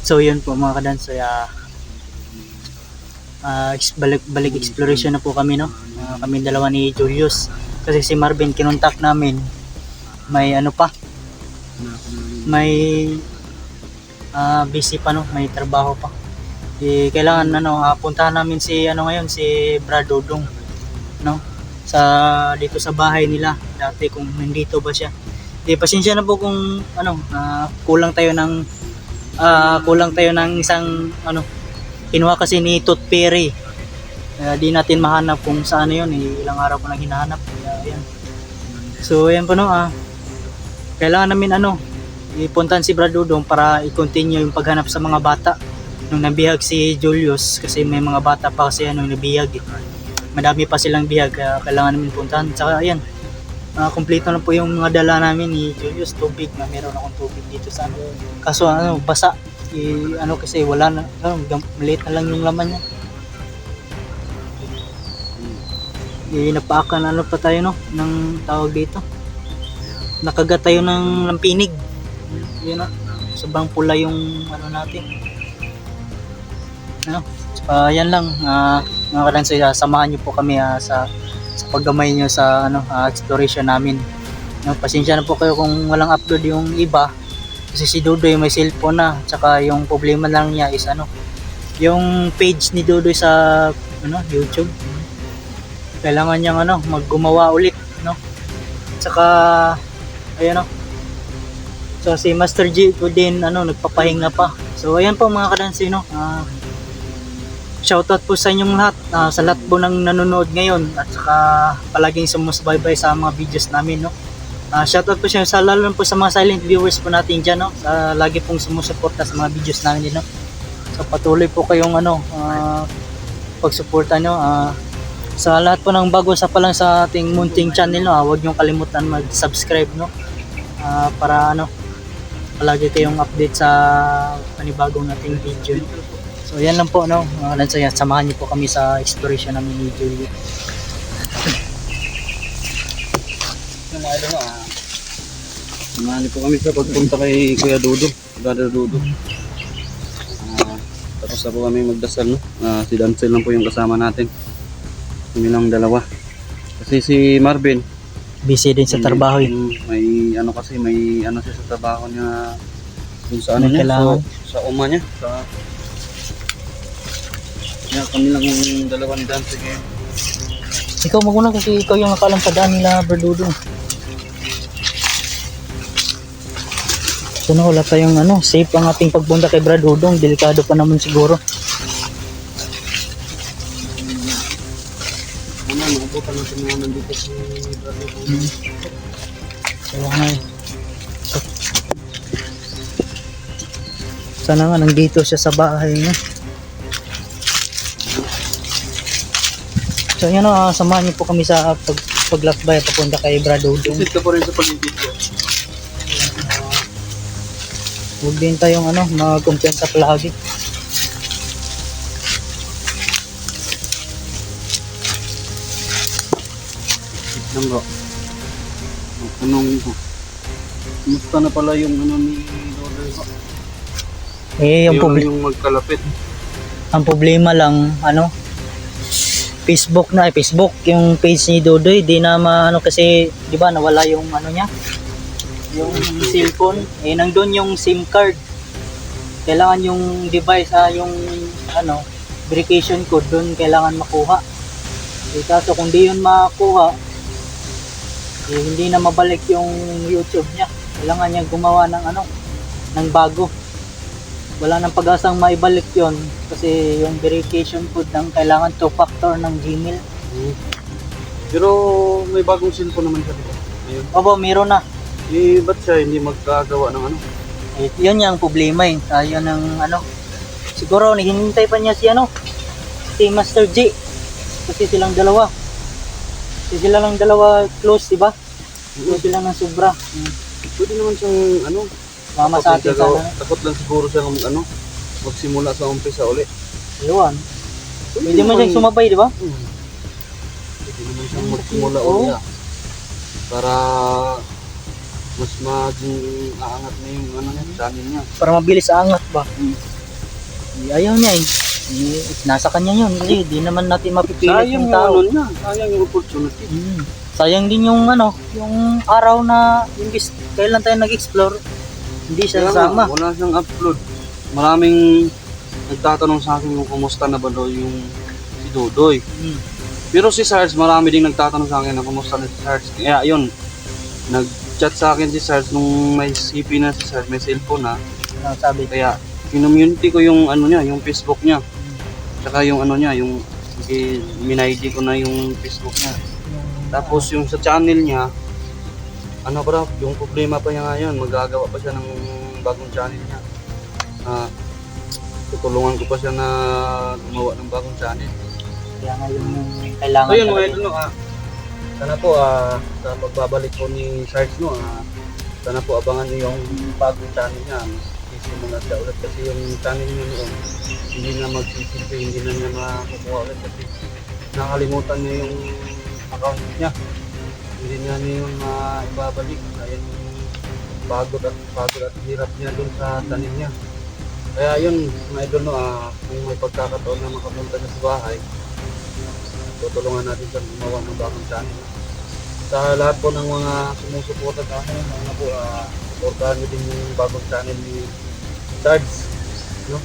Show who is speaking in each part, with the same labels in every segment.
Speaker 1: So yun po mga kadansoy, balik exploration na po kami, no? Kami dalawa ni Julius, kasi si Marvin kinontak namin, may ano pa, may busy pa, no? May trabaho pa. Kailangan puntahan namin si ngayon, si Brad Dodong, no? Dito sa bahay nila dati, kung nandito ba siya. Pasensya na po kung kulang tayo ng isang kinuha kasi ni Tooth Fairy. Di natin mahanap kung saan yun, ilang araw ko nang hinahanap. Ayan. So ayan po, no, kailangan namin ipuntahan si Brad Dodong para i-continue yung paghanap sa mga bata nung nabihag si Julius, kasi may mga bata pa kasi nabihag madami pa silang bihag, kaya kailangan namin puntahan. Saka ayan, kompleto na po yung mga dala namin ni Julius, tubig, na meron akong tubig dito sa kaso basa, kasi wala na, maliit na lang yung laman niya. Napaakan pa tayo, no, ng tawag dito, nakagat tayo ng lampinig, yun, no, sobrang pula yung natin, yan lang, mga kadansoy, samahan niyo po kami sa paggamay nyo sa exploration namin. Pasensya na po kayo kung walang upload yung iba, kasi si Dodoy may cellphone na, tsaka yung problema lang niya is yung page ni Dodoy sa YouTube, kailangan niyang maggumawa ulit, no? Tsaka ayan, so si Master G ko din nagpapahinga pa. So ayan po mga kadansoy, shoutout po sa inyong lahat, sa lahat po ng nanonood ngayon, at saka palaging sumusubaybay sa mga videos namin, no. Shoutout po siya lalo po sa mga silent viewers po natin dyan, no, lagi pong sumusuporta sa mga videos namin din, no. So patuloy po kayong pagsuporta nyo. Sa lahat po ng bago sa palang sa ating munting channel, no, huwag nyo kalimutan mag-subscribe, no, para palagi kayong update sa panibagong nating video. So yan lang po, no, mga kadansoy, samahan niyo po kami sa exploration namin ni Julie.
Speaker 2: Samahan niyo po kami sa pagpunta kay Kuya Dodo, Brother Dodo. Tapos na po kami magdasal, no. Si Dancel lang po yung kasama natin, kami lang dalawa, kasi si Marvin
Speaker 1: Busy din sa trabaho,
Speaker 2: may siya sa trabaho niya, dun sa
Speaker 1: May
Speaker 2: niya,
Speaker 1: kailangan.
Speaker 2: sa uma niya, kami lang yung dalawa ni Dante ngayon.
Speaker 1: Ikaw maguna, kasi ikaw yung nakalang sa daan nila, Brad Dodong. So wala tayong safe ang ating pagpunta kay Brad Dodong, delikado pa naman siguro.
Speaker 2: Maabutan natin mga nandito si Brad Dodong.
Speaker 1: Kaya nga sana nga nandito siya sa bahay niya. So yun, samahan niyo po kami sa paglakbay papunta kay Brad Dodong.
Speaker 2: Visit ka po rin sa pag-video.
Speaker 1: Huwag din tayong mag-kumpiyansa palagi.
Speaker 2: Lang bro, tanong ko, kumusta na pala yung ni Dodo ko? Yung magkalapit.
Speaker 1: Ang problema lang, Facebook yung page ni Dodoy, di na kasi di ba nawala yung niya, yung cellphone, nandun yung SIM card, kailangan yung device, yung verification code doon kailangan makuha. Kaso kung di yun makuha, hindi na mabalik yung YouTube niya, kailangan niya gumawa ng bago. Wala nang pag-asang maibalik yon, kasi yung verification code ng kailangan 2-factor ng Gmail.
Speaker 2: Pero may bagong cellphone naman siya dito. Ayun.
Speaker 1: Opo, meron na.
Speaker 2: Ba't siya hindi magkagawa ng ano?
Speaker 1: Yun yung problema eh. Tayo ng ano. Siguro hinihintay pa niya si ano. Si Master G. Kasi silang dalawa. Kasi sila lang dalawa close, di ba? Close sila ng sobra.
Speaker 2: Pwede naman siyang ano?
Speaker 1: Mama sa atin sana.
Speaker 2: Takot lang siguro siyang ano? Magsimula sa umpisa uli.
Speaker 1: Iwan. Pwede mo siyang sumabay, di ba?
Speaker 2: Pwede naman siyang magsimula
Speaker 1: Oo.
Speaker 2: uli para mas maging aangat na yung ano niya, channel niya.
Speaker 1: Para mabilis angat ba? Ayaw niya eh. Nasa kanya yun kasi di naman natin mapipilit
Speaker 2: Sayang
Speaker 1: yung
Speaker 2: yung
Speaker 1: tao.
Speaker 2: ano niya, sayang yung opportunity.
Speaker 1: Sayang din yung ano, yung araw na yung kailan tayo nag-explore, hindi siya
Speaker 2: Kaya nga,
Speaker 1: kasama.
Speaker 2: wala siyang upload. Maraming nagtatanong sa akin kung kumusta na ba daw yung si Dodoy. Pero si Sarge, marami ding nagtatanong sa akin na kumusta na si Sarge. Kaya yun, nag-chat sa akin si Sarge nung may CP na si Sarge, may cellphone na.
Speaker 1: Ano sabi?
Speaker 2: Kaya kinommunity ko yung ano niya, yung Facebook niya. Tsaka yung ano niya, yung minaydi ko na yung Facebook niya. Tapos yung sa channel niya, ano ba, yung problema pa niya ngayon, magagawa pa siya ng bagong channel niya. Tutulungan ko pa siya na gumawa ng bagong channel.
Speaker 1: Kaya nga yung kailangan.
Speaker 2: So yun mga
Speaker 1: talaga.
Speaker 2: idol, sana po sa pagbabalik po ni Sarge, sana po abangan niyo yung bagong channel niya. Sisimula siya ulit kasi yung channel niya noon, hindi na magsisilbi, hindi na niya makukuha ulit kasi nakalimutan niya yung account niya. Hindi niya yung ibabalik. Kaya yung pagod at hirap niya dun sa channel niya. Kaya yun mga idol, kung may pagkakataon na makapunta siya sa bahay, tutulungan natin siya gumawa ng bagong channel. Sa lahat po ng mga sumusuporta sa akin, supportahan niyo din yung bagong channel ni Sarge. No?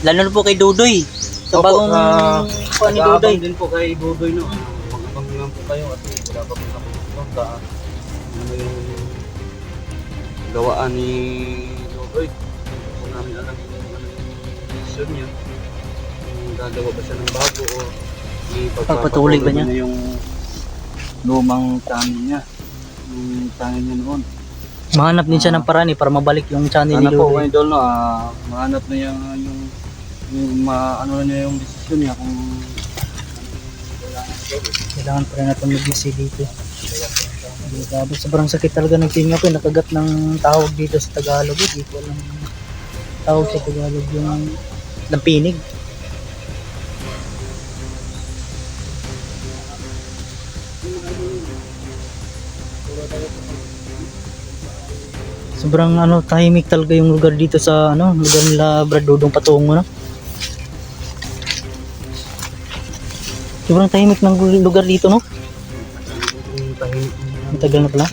Speaker 1: Lalo na po kay Dudoy. Sa
Speaker 2: Opo,
Speaker 1: bagong kuha ni Dudoy.
Speaker 2: Nag-aabang din po kay Dudoy, no? Mag-abang lang po kayo at wala pa po napunta. Ano yung gawaan ni Dudoy. Hindi po namin alam yung ano yung decision niya. Kung gagawa ba siya ng bago o
Speaker 1: Pagpatuloy ba niya?
Speaker 2: Yung lumang channel niya. Yung channel niya noon.
Speaker 1: Mahanap din siya ng paraan eh, para mabalik yung channel ni
Speaker 2: Sana po
Speaker 1: Dudoy.
Speaker 2: mga idol, mahanap na niya yung ano na niya yung decision niya kung
Speaker 1: Kailangan pa rin natin mag-isip dito. Grabe, sobrang sakit talaga ng tinga ko. Nakagat ng tawag dito sa Tagalog. Hindi ko alam tawag sa Tagalog yung lampinig. Sobrang ano, tahimik talaga yung lugar dito sa ano, lugar nila Brad Dudong patungo na. Sobrang tahimik ng lugar dito, no? Ang tagal na pala.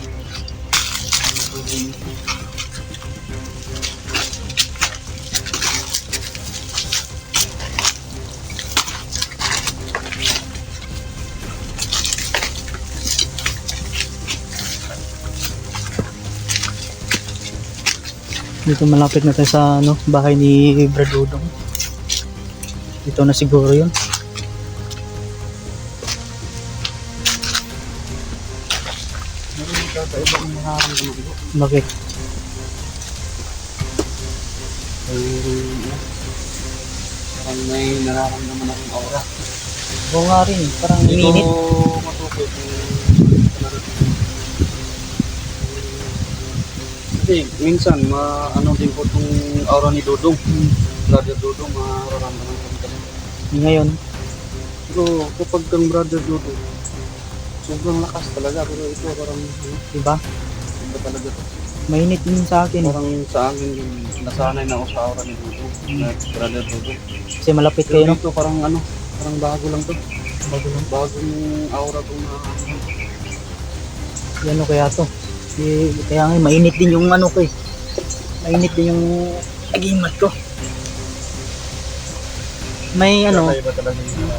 Speaker 1: Dito malapit na tayo sa ano, bahay ni Brad Dudong. Dito na siguro yun. Bakit?
Speaker 2: Parang may nararamdaman akong aura.
Speaker 1: Oo nga rin, parang
Speaker 2: Dito
Speaker 1: minit.
Speaker 2: matukoy kasi minsan ano din po itong aura ni Dudong. Brother Dudong, mararamdaman ko kasi.
Speaker 1: Ngayon,
Speaker 2: Pero kapag kang Brother Dudong, sobrang lakas talaga. Pero ito parang
Speaker 1: diba?
Speaker 2: iba talaga to.
Speaker 1: Mainit din sa akin.
Speaker 2: Parang sa akin yung nasanay na ako sa aura ni Dudong. Na Brother Dudong.
Speaker 1: Kasi malapit
Speaker 2: Pero
Speaker 1: kayo, no?
Speaker 2: dito parang ano, parang bago lang to. Bagong aura tong
Speaker 1: Ano kaya to? Kaya nga mainit din yung ano ko eh. Mainit din yung agimat ko. May ano,
Speaker 2: iba talaga yung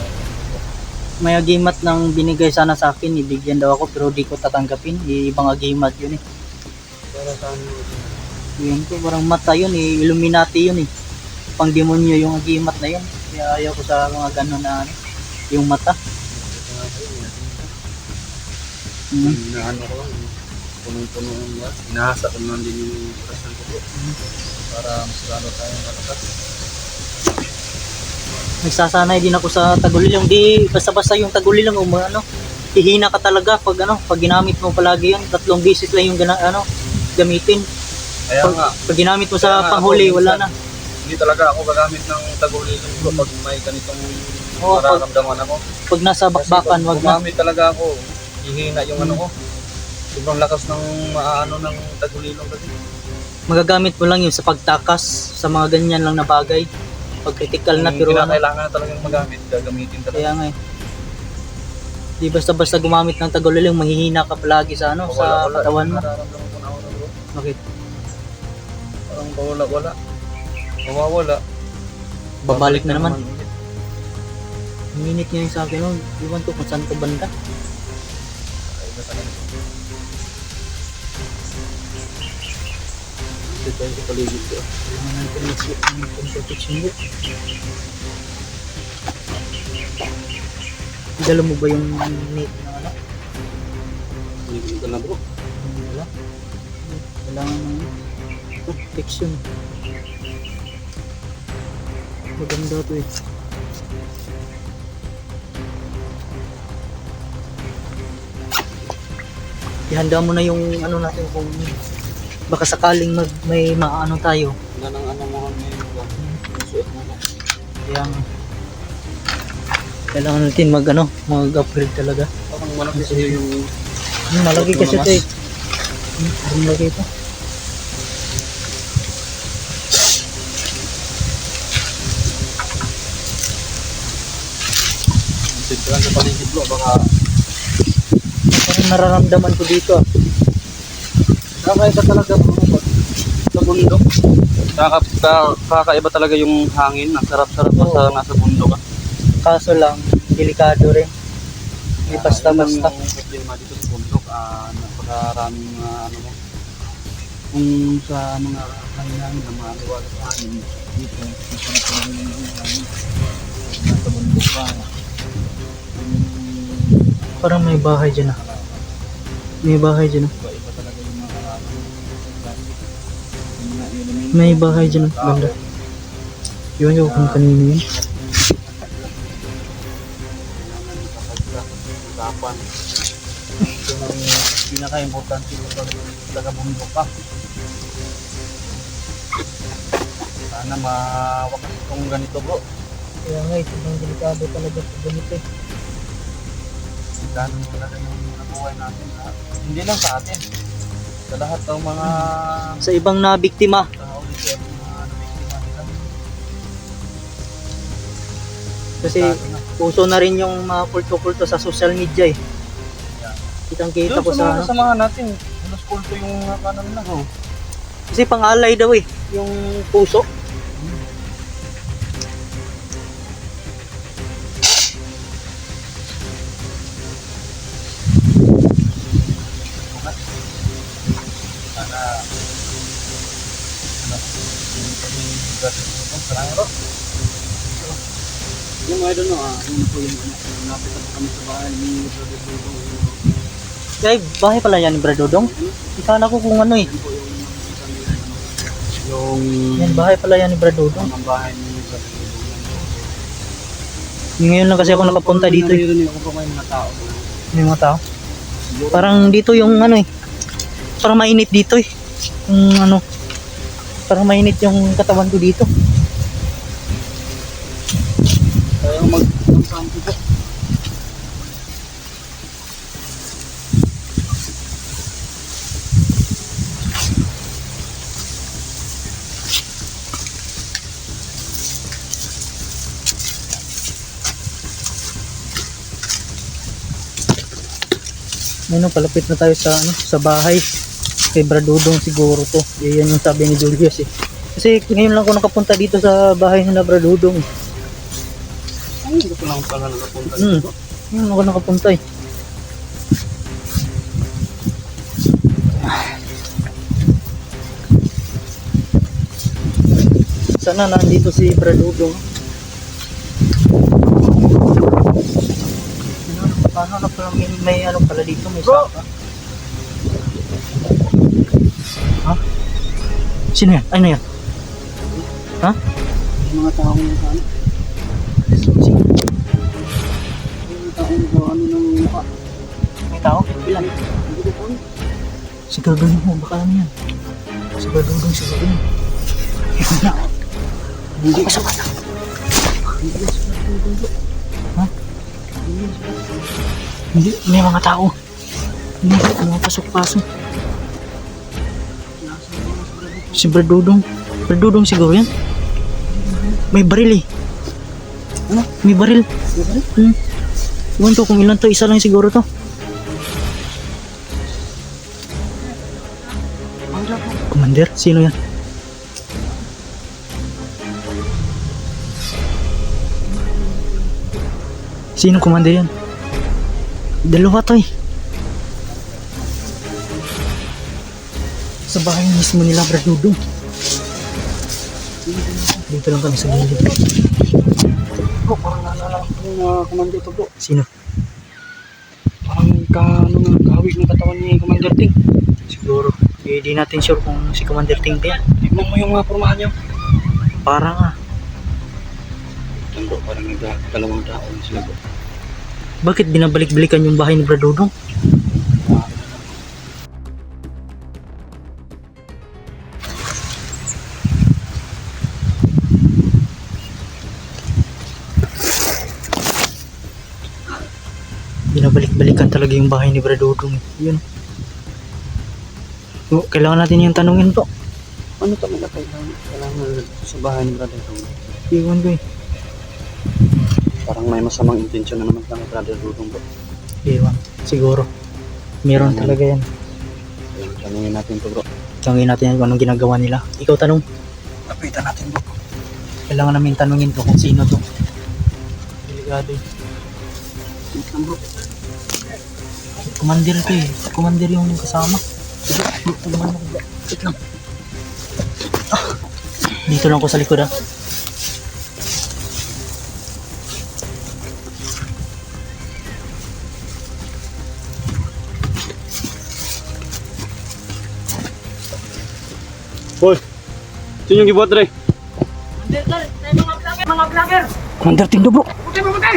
Speaker 1: may agimat nang binigay sana sa akin, ibigyan daw ako pero di ko tatanggapin. Ibang agimat yun eh.
Speaker 2: para sa ano.
Speaker 1: Yun ko, parang mata yun eh, Illuminati yun eh. Pang demonyo yung agimat na yun. Kaya ayaw ko sa mga gano'n na ano, yung mata.
Speaker 2: Inaano ko lang, punong-puno yung gas. Inahasa ko lang din yung oras ng kuko. Para mas lalo tayong malakas.
Speaker 1: Nagsasanay din ako sa tagulilong. Di basta-basta yung tagulilong ano, hihina ka talaga pag ano, pag ginamit mo palagi yun, 3 beses lang yung gamitin.
Speaker 2: Kaya nga,
Speaker 1: Pag ginamit mo
Speaker 2: Kaya
Speaker 1: sa
Speaker 2: nga,
Speaker 1: panghuli,
Speaker 2: ako
Speaker 1: wala
Speaker 2: minsan,
Speaker 1: na.
Speaker 2: hindi talaga ako gagamit ng tagulilong ko pag may ganitong
Speaker 1: Oo,
Speaker 2: nararamdaman ako.
Speaker 1: Pag nasa
Speaker 2: Kasi
Speaker 1: bakbakan,
Speaker 2: pag
Speaker 1: wag na.
Speaker 2: gumamit talaga ako, hihina yung ano ko. Sobrang lakas ng maano ng tagulilong kasi.
Speaker 1: Magagamit mo lang yun sa pagtakas, sa mga ganyan lang na bagay. Pag critical na,
Speaker 2: Kung
Speaker 1: pero ano,
Speaker 2: kailangan na talagang magamit, gagamitin talaga.
Speaker 1: kaya nga eh. Di basta-basta gumamit ng tagulilong, manghihina ka palagi sa ano, sa katawan mo.
Speaker 2: Nararamdaman ko na ako na bro.
Speaker 1: Bakit?
Speaker 2: Parang wala. Mawawala.
Speaker 1: Babalik na naman.
Speaker 2: ulit.
Speaker 1: Ang init niya yung sa akin, oh. Iwan ko kung saan ko banda.
Speaker 2: Iba talaga. Ito tayo sa paligid ko.
Speaker 1: Kailangan natin mag-slip ng protection mo. Dala mo ba yung net na ano?
Speaker 2: Paligid ko na bro.
Speaker 1: Wala. Kailangan ng protection. Maganda to eh. Ihanda mo na yung ano natin kung baka sakaling may maano tayo.
Speaker 2: Wala nang ano mo ngayon. Suot mo na.
Speaker 1: Kaya kailangan natin mag-upgrade talaga.
Speaker 2: Parang malaki sa'yo yung
Speaker 1: Malaki kasi ito eh. Malaki ito.
Speaker 2: sigurang sa paligid bro. Baka
Speaker 1: Parang nararamdaman ko dito ah.
Speaker 2: kakaiba talaga bro. Pag sa bundok. Kakaiba talaga yung hangin. Ang sarap-sarap pa sa nasa bundok.
Speaker 1: Kaso lang, delikado rin. Hindi basta-basta.
Speaker 2: Yung problema dito sa bundok, napakaraming ano mo. Kung sa mga hangin na maliwala sa hangin, dito, nasa bundok pa.
Speaker 1: Parang may bahay dyan ah. May bahay dyan ah.
Speaker 2: Iba talaga yung mga
Speaker 1: May bahay dyan ah. Banda. Iwan ko kung kanino yun.
Speaker 2: usapan. Ito ang pinaka-importante kapag taga-bundok ka. Sana mawakas itong ganito bro.
Speaker 1: Kaya nga, ito ang delikado talaga sa ganito eh.
Speaker 2: Gano'n talaga yung nabuhay natin. Hindi lang sa atin. Sa lahat ng mga
Speaker 1: Sa ibang na biktima.
Speaker 2: tao dito, mga nabiktima nila.
Speaker 1: Kasi uso na rin yung mga kulto-kulto sa social media eh. Kitang-kita ko
Speaker 2: Doon sa mga
Speaker 1: sa ano.
Speaker 2: kasamahan natin, halos kulto yung kanan na.
Speaker 1: Kasi pang-alay daw eh. Yung puso.
Speaker 2: Sana hindi kami gratis dito. Salamat bro. Yung idol no, yun po yung napit na kami sa bahay ni Brother Dudong.
Speaker 1: Ay, bahay pala yan ni Bradodong. Ikala ko kung ano eh.
Speaker 2: Yun po yung nakita nila, yung
Speaker 1: Yan, bahay pala yan ni Bradodong.
Speaker 2: ang bahay ni Brother Dudong.
Speaker 1: Ngayon lang kasi ako nakapunta dito eh.
Speaker 2: Hindi ako pa may mga tao.
Speaker 1: May mga tao. Parang dito yung ano eh. Parang mainit dito eh. Yung ano. Parang mainit yung katawan ko dito.
Speaker 2: Kaya mag-sampo po.
Speaker 1: Ano, palapit na tayo sa ano, sa bahay. Kay Bradodong siguro to. Yan yung sabi ni Julius eh. Kasi ngayon lang ako nakapunta dito sa bahay nila Bradodong.
Speaker 2: Ay, hindi ko lang pala nakapunta
Speaker 1: Hmm.
Speaker 2: dito.
Speaker 1: Ngayon ako nakapunta eh. Sana nandito si Bradodong. Paano na pala may ano pala dito, may
Speaker 2: Bro!
Speaker 1: sapa. Ha? Sino yan? Ano yan? Ha?
Speaker 2: Yung mga tao ng ano?
Speaker 1: Sino?
Speaker 2: Yung tao ng ano ng mukha.
Speaker 1: May tao?
Speaker 2: Ilan? Hindi ko po.
Speaker 1: Sigurduhin mo, baka ano yan? Sigurduhin.
Speaker 2: Hindi ka sa bata.
Speaker 1: Ha? Hindi, may mga tao. Hindi, mga pasok-pasok. Si Bradudong. Bradudong siguro yan. May baril eh.
Speaker 2: Ano?
Speaker 1: May baril. Iwan ko kung ilan to, isa lang siguro to. Commander? Sino yan? Sino commander yan? Dalawa to eh. Sa bahay mismo nila Bradudong. Dito lang kami sa gilid.
Speaker 2: Bro, parang naalala ko yung commander to bro.
Speaker 1: Sino?
Speaker 2: Parang kahawig ng katawan ni Commander Ting.
Speaker 1: Siguro. Di natin sure kung si Commander Ting to yan.
Speaker 2: Tignan mo yung mga pormahan niya.
Speaker 1: Parang ah.
Speaker 2: Tignan bro, parang nagdalawang taon sila bro.
Speaker 1: Bakit binabalik-balikan yung bahay ni Bradudong? Binabalik-balikan talaga yung bahay ni Bradudong. Yun. So, kailangan natin yung tanungin to.
Speaker 2: Ano kami na kailangan sa bahay ni Brother Dudong?
Speaker 1: Iwan ko eh.
Speaker 2: Parang may masamang intensyon na naman lang kay Brother Dudong bro.
Speaker 1: Iwan. Siguro. Meron talaga yan.
Speaker 2: Ayun, tanungin natin to bro.
Speaker 1: Tanungin natin kung anong ginagawa nila. Ikaw tanong.
Speaker 2: Lapitan natin bro.
Speaker 1: Kailangan namin tanungin to kung sino to. Delikado eh.
Speaker 2: Tignan bro.
Speaker 1: Commander to eh. Commander yung kasama. Wait lang. Dito lang ako sa likod ah.
Speaker 2: Boy! Sino yung gibuhat rin?
Speaker 3: Mga vlogger!
Speaker 2: Commander Ting do bro!
Speaker 3: Putay mo putay!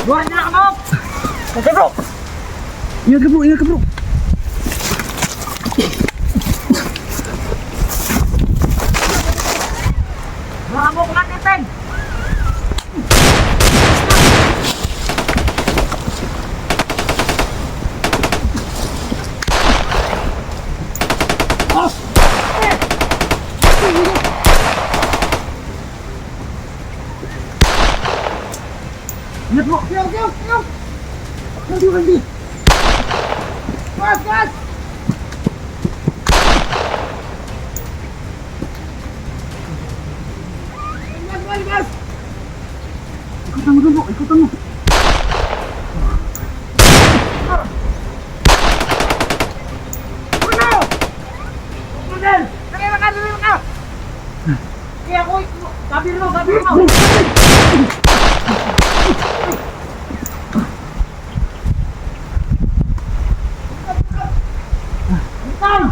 Speaker 3: Buhay na ka mo! Putay bro!
Speaker 2: Ingat ka bro! Ingat ka bro!
Speaker 3: Mga mo kumat natin!
Speaker 2: Ingat bro! Nanti!
Speaker 3: Gas! Gas! Gas! Gas! Gas!
Speaker 2: Ikutan mo bro! Ikutan mo!
Speaker 3: Puno! Model! Kaya ka! Kaya ka! Kaya ako! Gabi mo! Gabi mo! Bintang!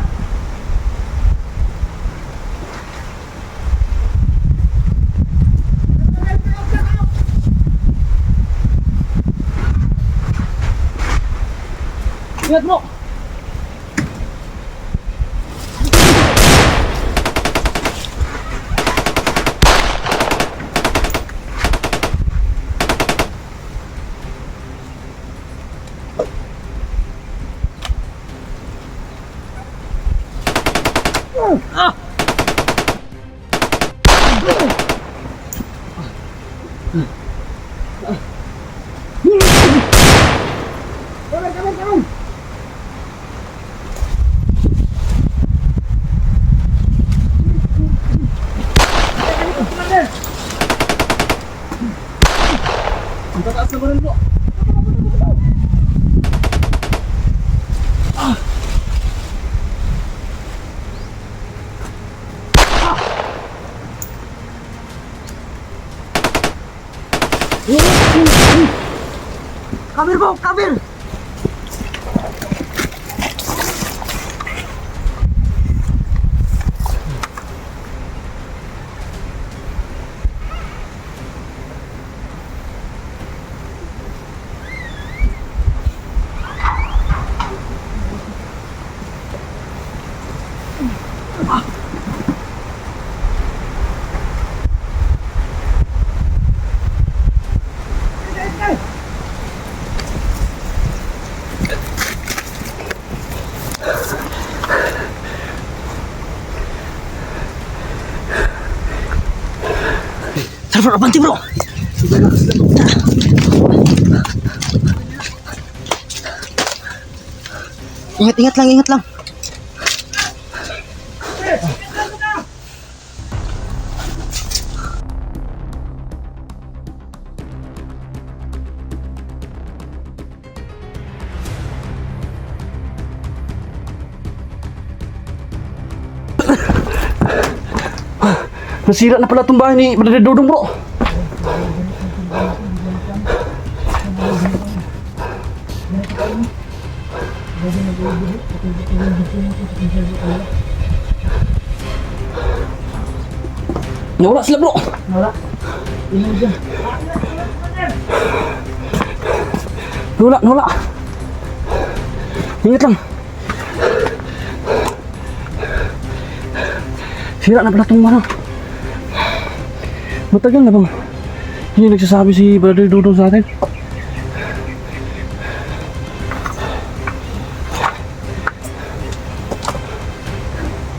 Speaker 2: Ingat bro! Ang tataas na baril bro!
Speaker 3: Kabir bro, kabir!
Speaker 1: Tara bro, abanti bro. Ingat lang, ingat lang.
Speaker 2: Nasira na pala itong bahay ni Brother Dodong bro. Nawala sila bro.
Speaker 3: Wala.
Speaker 2: Nawala. Ingat lang. Sira na pala itong ano. Matagal na bang hindi nagsasabi si Brother Dodong sa atin?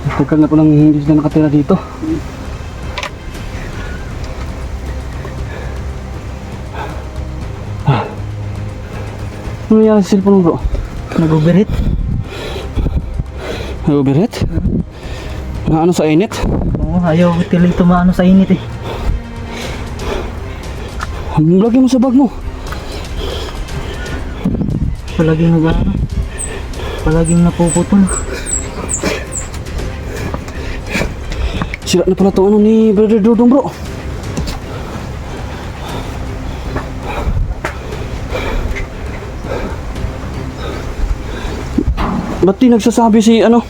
Speaker 2: Matagal na palang hindi sila nakatira dito. Ano nangyari sa cellphone mo bro?
Speaker 1: Nag-overheat.
Speaker 2: Nag-overheat? Na ano sa init?
Speaker 1: Oo, ayaw tuloy tumaano sa init eh.
Speaker 2: Lagyan mo sa bag mo.
Speaker 1: Palaging nag-ano. Palaging napuputol.
Speaker 2: Sira na pala ito ano ni Brother Dodong bro. Ba't di nagsasabi si ano?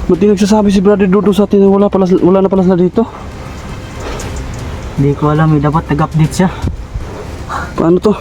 Speaker 2: Ba't di nagsasabi si Brother Dodong sa atin na wala na pala sila dito?
Speaker 1: Hindi ko alam eh, dapat nag-update siya.
Speaker 2: Paano to?